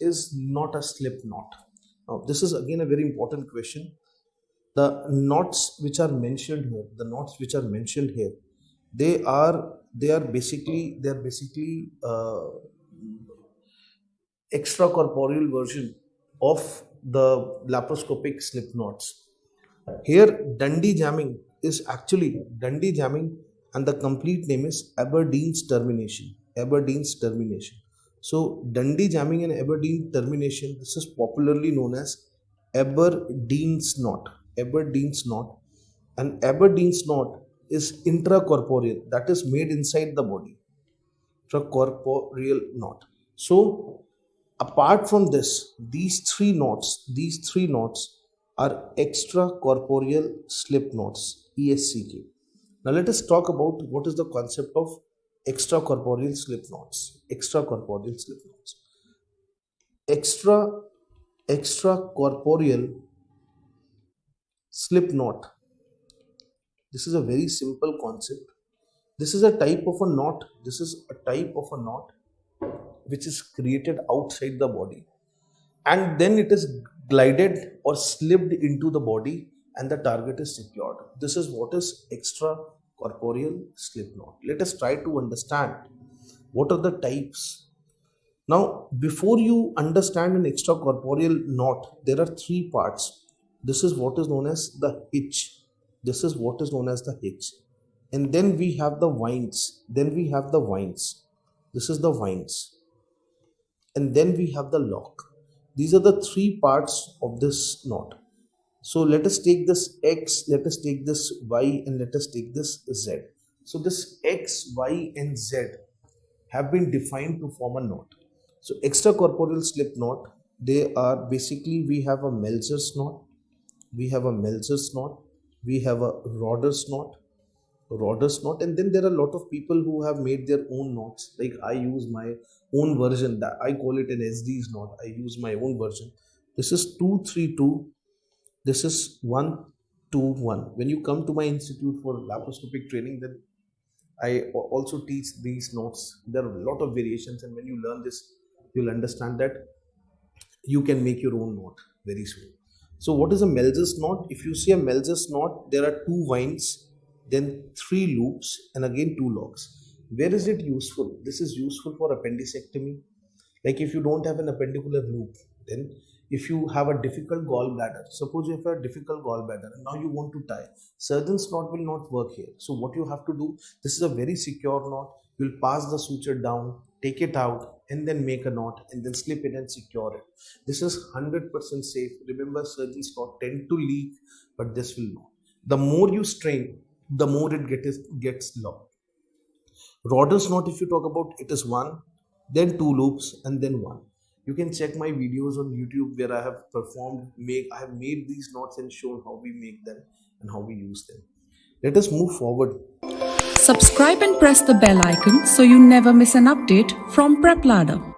is not a slip knot? Now, this is again a very important question. The knots which are mentioned here, they are basically extracorporeal version of the laparoscopic slip knots. Here, Dundee jamming, and the complete name is Aberdeen's termination. So Dundee jamming and Aberdeen termination, this is popularly known as Aberdeen's knot. And Aberdeen's knot is intracorporeal, that is made inside the body. Intracorporeal knot. So apart from this, these three knots are extracorporeal slip knots, ESCK. Now let us talk about what is the concept of extracorporeal slip knots. Extracorporeal slip knot. This is a very simple concept. This is a type of a knot. Which is created outside the body, and then it is glided or slipped into the body, and the target is secured. This is what is extracorporeal slip knot. Let us try to understand what are the types. Now, before you understand an extracorporeal knot, there are three parts. This is what is known as the hitch. And then we have the wines. This is the wines. And then we have the lock. These are the three parts of this knot. So let us take this X, let us take this Y, and let us take this Z. So this X, Y, and Z have been defined to form a knot. So extracorporeal slip knot, they are basically, we have a Melzer's knot, we have a Rodder's knot, and then there are a lot of people who have made their own knots. Like I use my own version, that I call it an SD's knot. I use my own version. This is 2-3-2. This is 1-2-1. When you come to my institute for laparoscopic training, then I also teach these knots. There are a lot of variations, and when you learn this, you'll understand that you can make your own knot very soon. So what is a Melzer's knot? If you see a Melzer's knot, there are two wines, then three loops, and again two locks. Where is it useful? This is useful for appendicectomy. Like if you don't have an appendicular loop, then if you have a difficult gallbladder, suppose you have a difficult gallbladder and now you want to tie, surgeon's knot will not work here. So what you have to do, this is a very secure knot. You'll pass the suture down, take it out, and then make a knot, and then slip it and secure it. This is 100% safe. Remember, surgeon's knot tend to leak, but this will not. The more you strain, the more it gets locked. Rodder's knot, if you talk about, it is one, then two loops, and then one. You can check my videos on YouTube where I have I have made these knots and shown how we make them and how we use them. Let us move forward. Subscribe and press the bell icon so you never miss an update from PrepLadder.